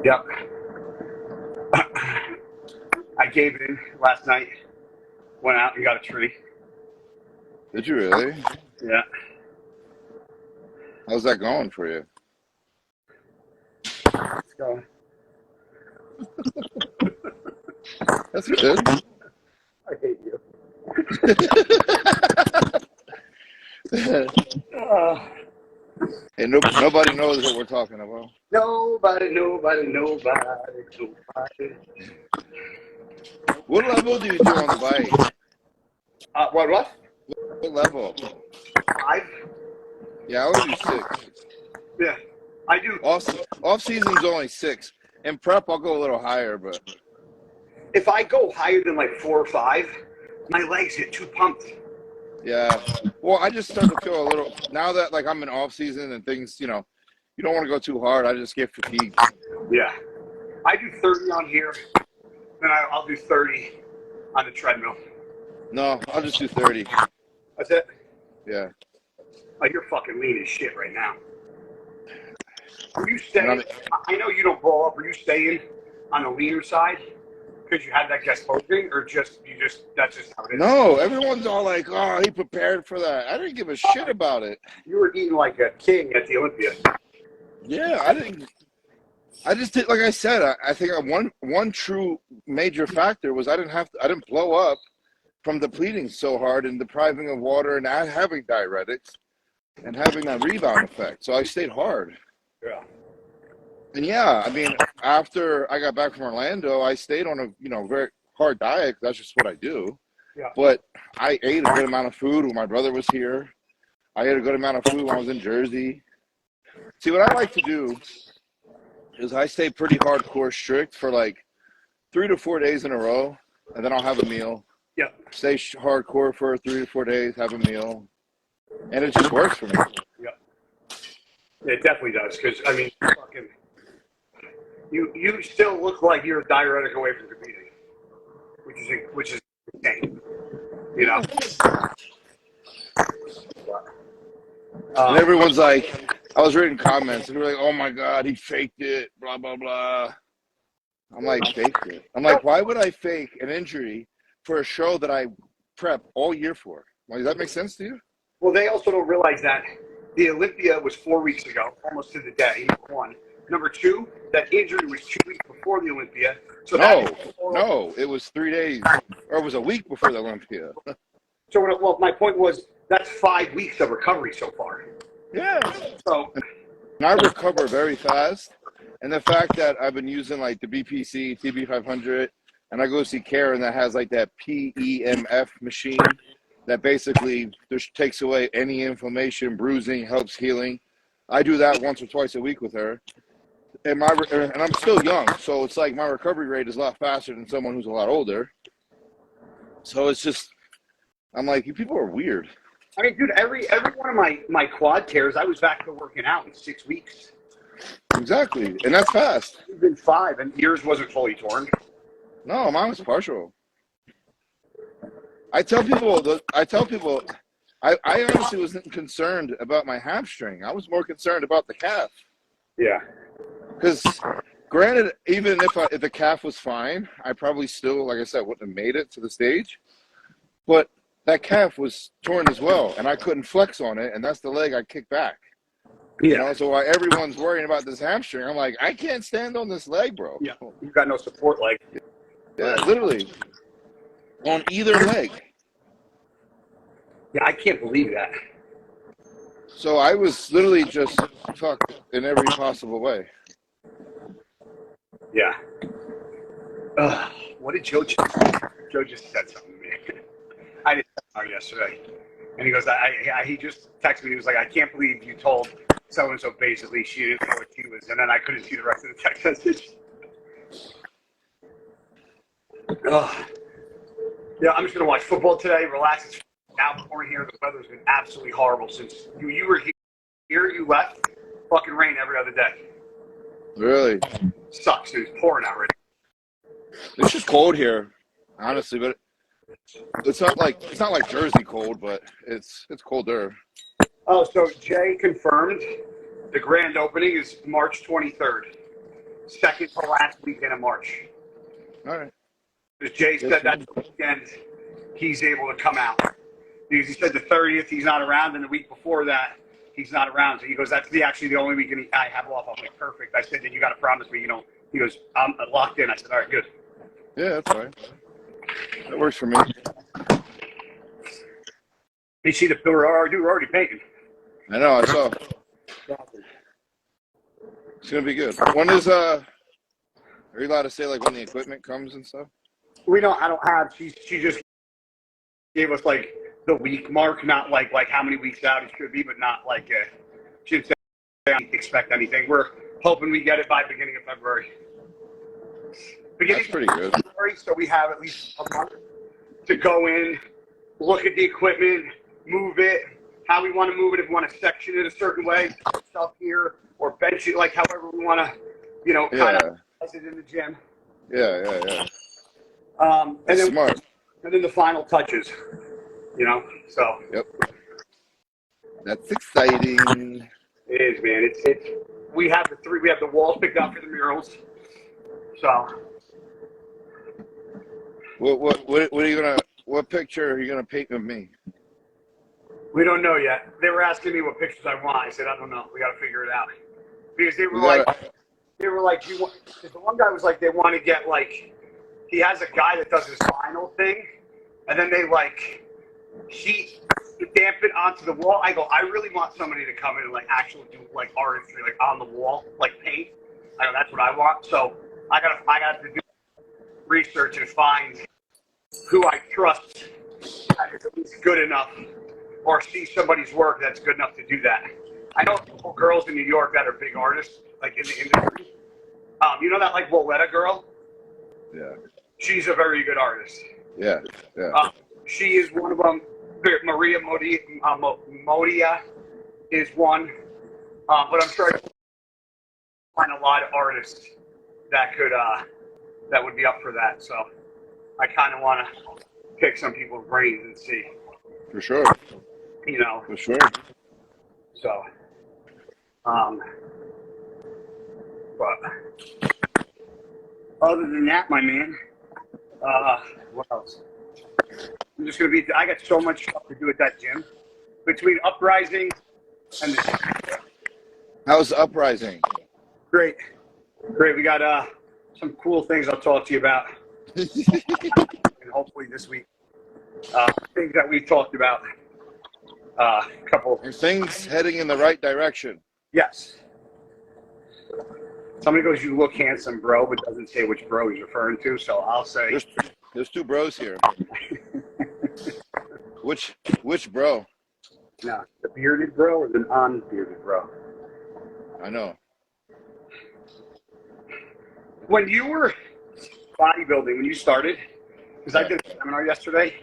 Yep. I gave in last night. Went out and got a tree. Did you really? Yeah. How's that going for you? It's going. That's good. I hate you. Hey, nobody knows what we're talking about. Nobody. What level do you do on the bike? What? What level? 5? Yeah, I would do 6. Yeah. I do. Off season's only 6. In prep, I'll go a little higher, but If I go higher than like 4 or 5, my legs get too pumped. yeah. Well, I just start to feel a little now that like I'm in off season and things, you don't want to go too hard. I just get fatigued. Yeah. I do 30 on here, then I'll do 30 on the treadmill. No, I'll just do 30. That's it. Yeah. Oh, you're fucking lean as shit right now. Are you staying? I know you don't blow up. Are you staying on the leaner side because you had that guest posting, or that's just how it is? No, everyone's all like, "Oh, he prepared for that." I didn't give a shit about it. You were eating like a king at the Olympia. Yeah, I didn't. I just did, like I said. I think one true major factor was I didn't blow up from depleting so hard and depriving of water and not having diuretics and having that rebound effect. So I stayed hard. Yeah. And yeah, I mean, after I got back from Orlando, I stayed on a very hard diet. That's just what I do. Yeah. But I ate a good amount of food when my brother was here. I ate a good amount of food when I was in Jersey. See, what I like to do is I stay pretty hardcore strict for like 3 to 4 days in a row, and then I'll have a meal. Yeah. Stay hardcore for 3 to 4 days, have a meal, and it just works for me. Yeah. It definitely does, because I mean, fucking, you still look like you're a diuretic away from competing, which is insane. You know. And everyone's like, I was reading comments, and they were like, "Oh my God, he faked it," blah blah blah. I'm like, faked it. I'm like, why would I fake an injury for a show that I prep all year for? Like, does that make sense to you? Well, they also don't realize that the Olympia was 4 weeks ago, almost to the day. Number 1. Number 2, that injury was 2 weeks before the Olympia. So no, it was 3 days, or it was a week before the Olympia. So, well, my point was that's 5 weeks of recovery so far. Yeah. So, and I recover very fast, and the fact that I've been using like the BPC TB500, and I go see Karen that has like that PEMF machine that basically just takes away any inflammation, bruising, helps healing. I do that once or twice a week with her. And I'm still young, so it's like my recovery rate is a lot faster than someone who's a lot older. So it's just, I'm like, you people are weird. I mean, dude, every one of my quad tears, I was back to working out in 6 weeks. Exactly, and that's fast. It's been 5, and yours wasn't fully torn. No, mine was partial. I tell people, I honestly wasn't concerned about my hamstring. I was more concerned about the calf. Yeah. Because, granted, even if the calf was fine, I probably still, like I said, wouldn't have made it to the stage. But that calf was torn as well, and I couldn't flex on it, and that's the leg I kicked back. Yeah. So while everyone's worrying about this hamstring, I'm like, I can't stand on this leg, bro. Yeah. You've got no support leg. Yeah, literally. On either leg. Yeah, I can't believe that. So I was literally just fucked in every possible way. Yeah. What did Joe just said something to me. I didn't know yesterday. And he goes, he just texted me. He was like, I can't believe you told so-and-so basically she didn't know what she was. And then I couldn't see the rest of the text message. Yeah, I'm just going to watch football today, relax. It's now pouring here. The weather's been absolutely horrible since you were here. You left. Fucking rain every other day. Really? Sucks, dude. It's pouring out right now. It's just cold here, honestly, but it's not like Jersey cold, but it's colder. Oh, so Jay confirmed the grand opening is March 23rd. second to last weekend of March. All right. Because Jay said that the weekend he's able to come out. Because he said the 30th he's not around, and the week before that he's not around. So he goes, that's actually the only weekend I have off. I'm like, perfect. I said, then you got to promise me, He goes, I'm locked in. I said, all right, good. Yeah, that's fine. That works for me. You see the pillar? We're already painting. I know. I saw. It's gonna be good. When is Are you allowed to say like when the equipment comes and stuff? We don't. I don't have. She just gave us like the week mark, not like how many weeks out it should be, but not like she didn't say I expect anything. We're hoping we get it by beginning of February. That's pretty good. February, so we have at least a month to go in, look at the equipment, move it, how we want to move it. If we want to section it a certain way, put stuff here, or bench it like however we want to, kind of place it in the gym. Yeah. And then Smart. And then the final touches, So. Yep. That's exciting. It is, man. It's. We have the walls picked out for the murals. So. What picture are you gonna paint of me? We don't know yet. They were asking me what pictures I want. I said, I don't know. We got to figure it out. Because they were like, the one guy was like, they want to get like, he has a guy that does his vinyl thing, and then they like heat damp it onto the wall. I go, I really want somebody to come in and like actually do like artistry, like on the wall, like paint. I go, that's what I want. So I got to do research and find who I trust is at least good enough, or see somebody's work that's good enough to do that. I know a couple girls in New York that are big artists, like in the industry. You know that like Woletta girl? Yeah. She's a very good artist. Yeah. She is one of them. Maria Modia is one. But I'm sure I can find a lot of artists that could that would be up for that. So I kind of want to pick some people's brains and see. For sure. For sure. So, but other than that, my man, what else? I'm just gonna I got so much stuff to do at that gym. Between Uprising and How's the Uprising? Great. We got some cool things I'll talk to you about, and hopefully this week. Things that we've talked about. A couple. Are things heading in the right direction? Yes. Somebody goes, "You look handsome, bro," but doesn't say which bro he's referring to. So I'll say, "There's two bros here." Which bro? No, the bearded bro or the non-bearded bro? I know. When you were bodybuilding, when you started, because I did a seminar yesterday,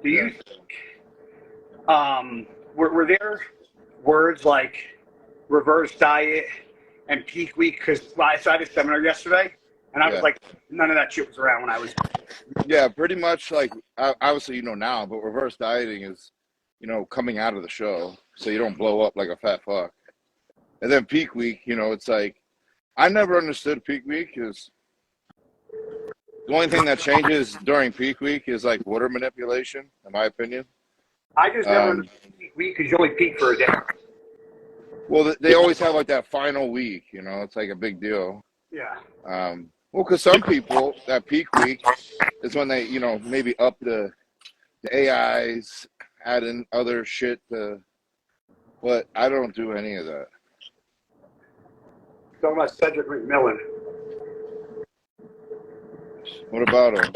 do you think, were there words like reverse diet and peak week? Because I had a seminar yesterday, and I was like, none of that shit was around when I was. Yeah, pretty much like, obviously, now, but reverse dieting is, coming out of the show so you don't blow up like a fat fuck. And then peak week, it's like, I never understood peak week because the only thing that changes during peak week is like water manipulation, in my opinion. I just never understood peak week because you only peak for a day. Well, they always have like that final week, it's like a big deal. Yeah. Well, because some people, that peak week is when they, maybe up the AIs, add in other shit but I don't do any of that. Talking about Cedric McMillan. What about him?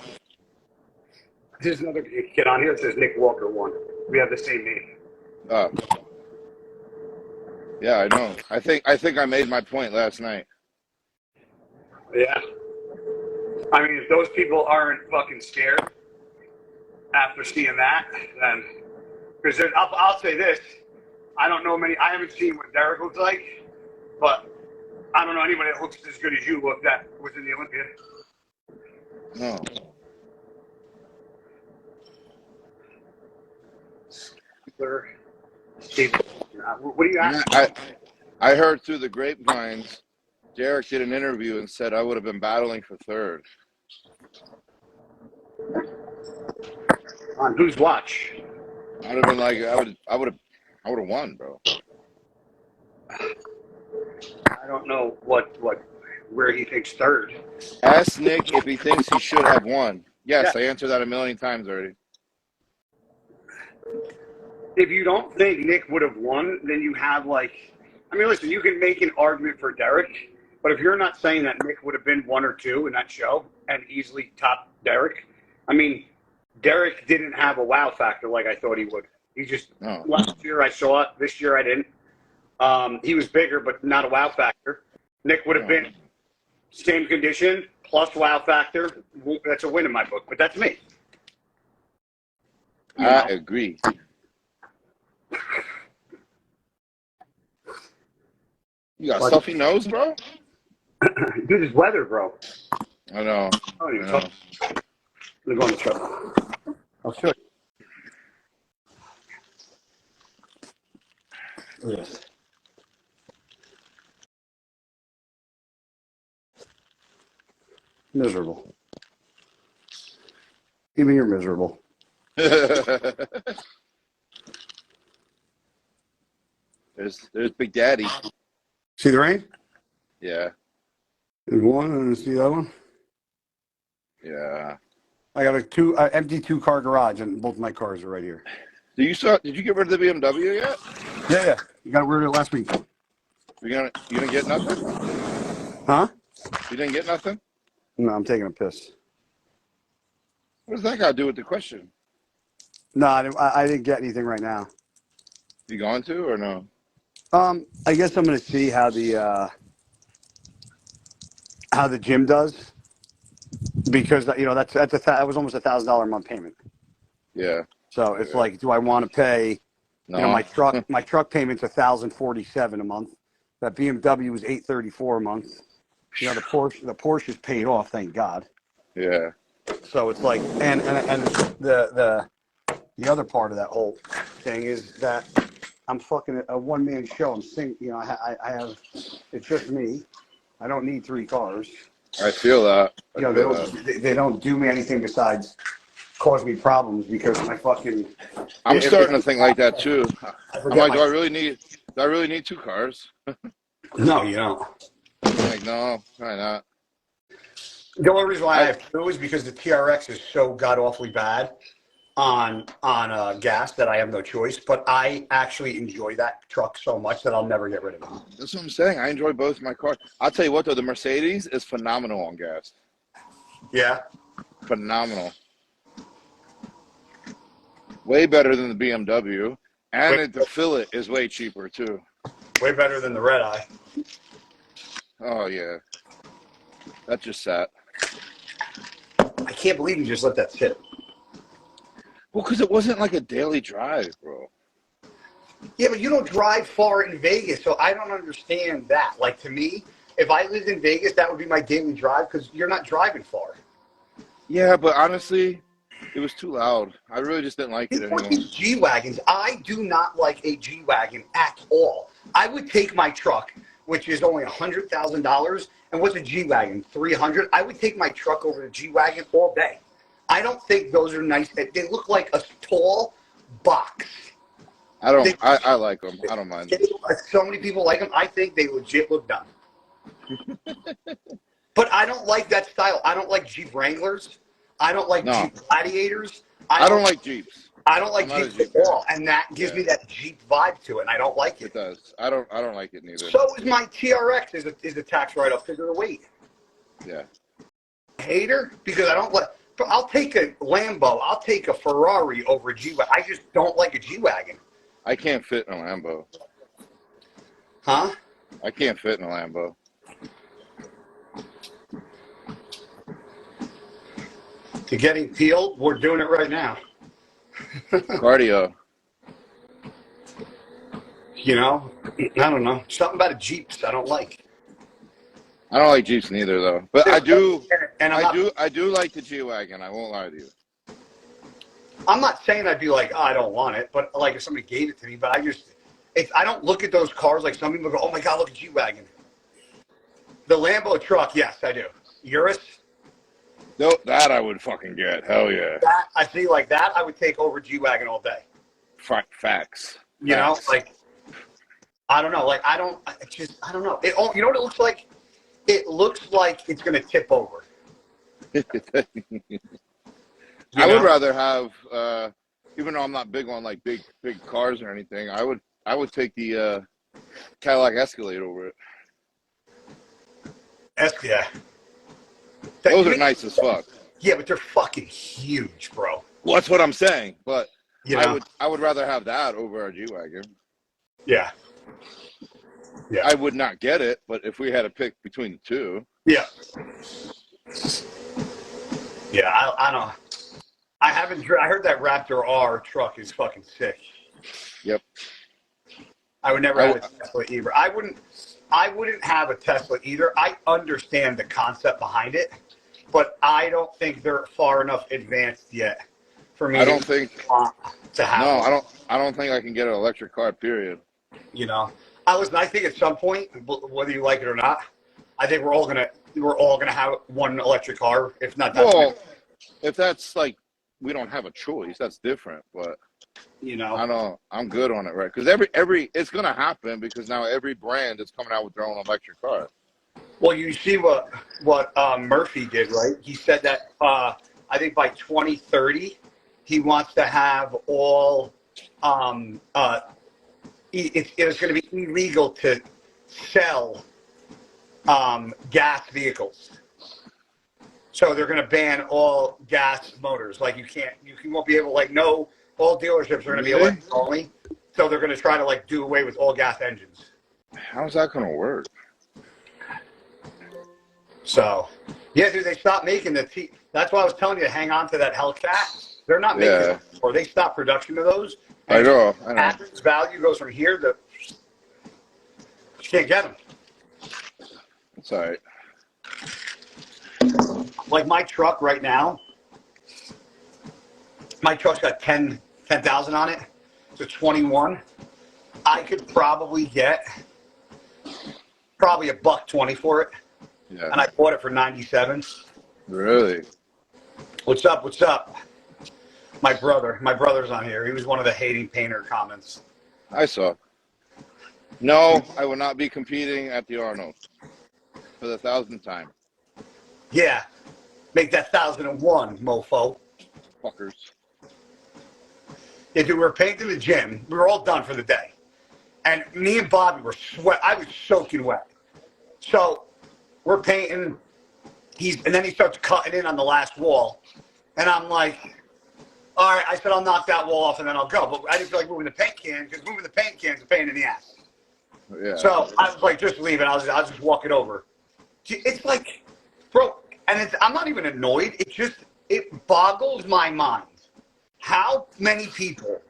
There's another kid on here that says Nick Walker won. We have the same name. Yeah, I know. I think I made my point last night. Yeah. I mean, if those people aren't fucking scared after seeing that, then because I'll say this, I don't know I haven't seen what Derek looks like, but I don't know anybody that looks as good as you look that was in the Olympia. No. What do you ask? I heard through the grapevines Derek did an interview and said I would have been battling for third. On whose watch? I'd have been like, I would have won, bro. I don't know where he thinks third. Ask Nick if he thinks he should have won. Yes, Yeah. I answered that a million times already. If you don't think Nick would have won, then you have listen, you can make an argument for Derek, but if you're not saying that Nick would have been 1 or 2 in that show and easily top Derek, I mean, Derek didn't have a wow factor like I thought he would. He just, last year I saw it, this year I didn't. He was bigger, but not a wow factor. Nick would have been same condition, plus wow factor. That's a win in my book, but that's me. I agree. You got stuffy nose, bro? Dude, it's weather, bro. I know. Let me go on the truck. I'll show you. Look at this. Miserable. Even you're miserable. There's Big Daddy. See the rain? Yeah. There's one, and see that one? Yeah. I got a empty 2-car garage, and both my cars are right here. Did you get rid of the BMW yet? Yeah. You got rid of it last week. You didn't get nothing? Huh? You didn't get nothing? No, I'm taking a piss. What does that got to do with the question? No, I didn't get anything right now. You going to or no? I guess I'm going to see how the gym does, because that was almost $1,000 a month payment. Yeah. So it's like, do I want to pay? No. My truck payment's $1,047 a month. That BMW is $834 a month. The Porsche is paid off, thank God. Yeah. So it's like, and the other part of that whole thing is that I'm fucking a one-man show. I'm singing, I have, it's just me. I don't need 3 cars. I feel that. They don't do me anything besides cause me problems because my fucking. I'm starting to think like that too. I'm like, do I really need 2 cars? No, you don't. I'm like, no, probably not. The only reason why I have 2 is because the TRX is so god awfully bad on gas that I have no choice. But I actually enjoy that truck so much that I'll never get rid of it. That's what I'm saying. I enjoy both my cars. I'll tell you what though, the Mercedes is phenomenal on gas. Yeah. Phenomenal. Way better than the BMW. And the fill it is way cheaper too. Way better than the red eye. Oh yeah. That just sat. I can't believe you just let that sit. Well, because it wasn't like a daily drive, bro. Yeah, but you don't drive far in Vegas, so I don't understand that. Like, to me, if I lived in Vegas, that would be my daily drive because you're not driving far. Yeah, but honestly, it was too loud. I really just didn't like it anymore. These G-Wagons, I do not like a G-Wagon at all. I would take my truck, which is only $100,000, and what's a G-Wagon? $300,000. I would take my truck over to G-Wagon all day. I don't think those are nice. They look like a tall box. I like them. I don't mind them. So many people like them. I think they legit look dumb. But I don't like that style. I don't like Jeep Wranglers. I don't like Jeep Gladiators. I don't like Jeeps. I don't like Jeeps at all, and that gives me that Jeep vibe to it, and I don't like it. It does. I don't like it neither. So is my TRX is a tax write-off because of the weight. Yeah. Hater? Because I don't like. I'll take a Lambo. I'll take a Ferrari over a G-Wagon. I just don't like a G-Wagon. I can't fit in a Lambo. Huh? I can't fit in a Lambo. To getting peeled, we're doing it right now. Cardio. I don't know. Something about a Jeeps I don't like. I don't like Jeeps neither, though. But I do like the G-Wagon. I won't lie to you. I'm not saying I'd be like, I don't want it, but like if somebody gave it to me, I don't look at those cars like some people go, oh my God, look at G-Wagon. The Lambo truck, yes, I do. Urus? No, that I would fucking get. Hell yeah. That, I see, like that, I would take over G-Wagon all day. Facts. You know, like, I don't know. Like, I don't know. You know what it looks like? It looks like it's going to tip over. I would rather have, even though I'm not big on like big cars or anything, I would take the Cadillac Escalade over it. Yeah. Those are nice as fuck. Yeah, but they're fucking huge, bro. Well, that's what I'm saying. But you know? I would rather have that over our G-Wagon. Yeah. Yeah. I would not get it, but if we had to pick between the two. Yeah. Yeah, I don't. I heard that Raptor R truck is fucking sick. Yep. I would never have a Tesla either. I wouldn't have a Tesla either. I understand the concept behind it, but I don't think they're far enough advanced yet for me. I don't think to have. No, I don't think I can get an electric car. Period. You know, I think at some point, whether you like it or not, I think we're all gonna have one electric car, if not that. Well, if that's like we don't have a choice, that's different. But you know, I'm good on it, right? Because every it's gonna happen because now every brand is coming out with their own electric car. Well, you see what Murphy did, right? He said that I think by 2030 he wants to have all it's going to be illegal to sell gas vehicles. So they're going to ban all gas motors. Like you won't be able, like, no, all dealerships are going to be electric only. So they're going to try to like do away with all gas engines. How's that going to work? So, yeah, dude, they stopped making the That's why I was telling you to hang on to that Hellcat. They're not making it anymore. They stopped production of those. I know. Average value goes from here to you can't get them. It's all right. Like my truck right now, my truck's got 10,000 on it. It's a 21. I could probably get $120 for it. Yeah. And I bought it for 97. Really? What's up? What's up? My brother's on here. He was one of the hating painter comments. I saw. No, I will not be competing at the Arnold for the 1,000th time. Yeah. Make that 1,001, mofo. Fuckers. Yeah, dude, we were painting the gym. We were all done for the day. And me and Bobby were I was soaking wet. So we're painting. And then he starts cutting in on the last wall. And I'm like, all right, I said, I'll knock that wall off and then I'll go. But I didn't feel like moving the paint can because moving the paint can is a pain in the ass. Yeah. So I was like, just leave it. I'll just walk it over. It's like, bro, and I'm not even annoyed. It boggles my mind how many people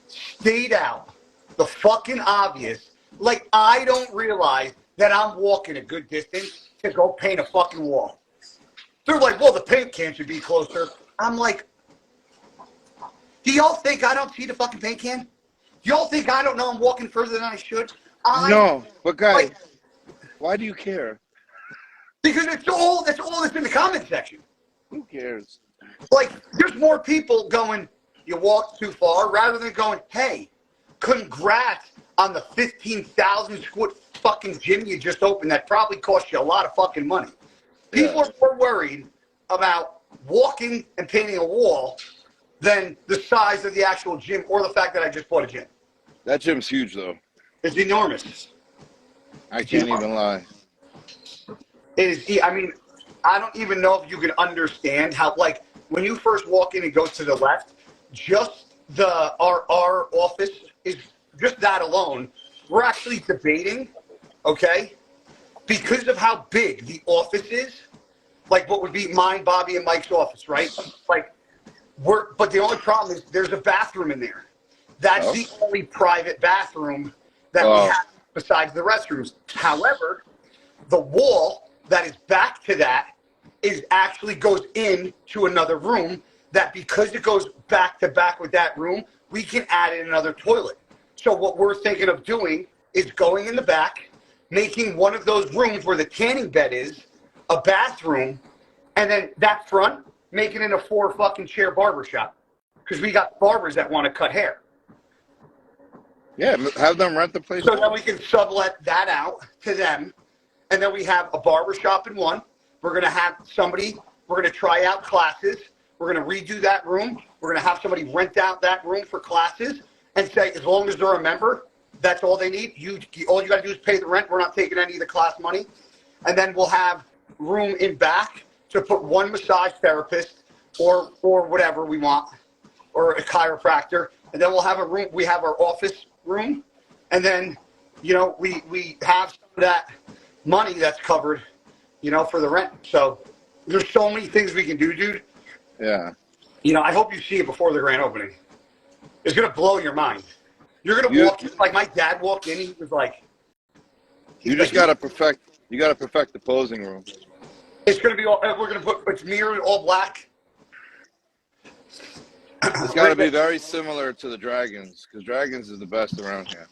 stayed out the fucking obvious. Like, I don't realize that I'm walking a good distance to go paint a fucking wall. They're like, well, the paint can should be closer. I'm like, do y'all think I don't see the fucking paint can? Do y'all think I don't know I'm walking further than I should? No, but guys, why do you care? Because that's all that's in the comment section. Who cares? Like, there's more people going, you walked too far, rather than going, hey, congrats on the 15,000 square fucking gym you just opened that probably cost you a lot of fucking money. People are more worried about walking and painting a wall than the size of the actual gym or the fact that I just bought a gym. That gym's huge, though. It's enormous. I can't even lie. It is. I mean, I don't even know if you can understand how, like, when you first walk in and go to the left, just our office is just that alone. We're actually debating, okay, because of how big the office is, like what would be mine, Bobby, and Mike's office, right? Like, but the only problem is there's a bathroom in there. That's the only private bathroom that we have besides the restrooms. However, the wall that is back to that actually goes into another room that, because it goes back to back with that room, we can add in another toilet. So what we're thinking of doing is going in the back, making one of those rooms where the tanning bed is a bathroom, and then that front, making it a 4 fucking chair barbershop. Because we got barbers that want to cut hair. Yeah, have them rent the place. So then we can sublet that out to them. And then we have a barbershop in one. We're going to have somebody, we're going to try out classes. We're going to redo that room. We're going to have somebody rent out that room for classes and say, as long as they're a member, that's all they need. All you got to do is pay the rent. We're not taking any of the class money. And then we'll have room in back to put one massage therapist or whatever we want, or a chiropractor. And then we'll have a room. We have our office room. And then, you know, we have some of that money that's covered, you know, for the rent. So there's so many things we can do, dude. Yeah. You know, I hope you see it before the grand opening. It's going to blow your mind. You're going to walk in, like my dad walked in, he was like... You just got to perfect the posing room. It's going to be all, we're going to put, it's mirrored, all black. It's got to be very similar to the Dragons, because Dragons is the best around here.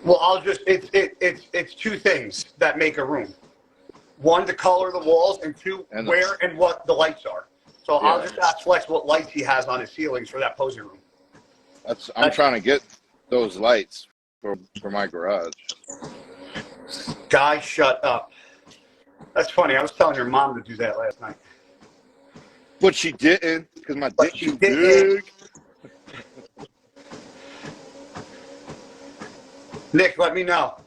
Well, I'll just, it's two things that make a room. One, the color of the walls, and two, where and what the lights are. So yeah. I'll just ask Flex what lights he has on his ceilings for that posing room. I'm trying to get those lights for my garage. Guy, shut up. That's funny. I was telling your mom to do that last night. But she didn't, because my dick's too big. Nick, let me know.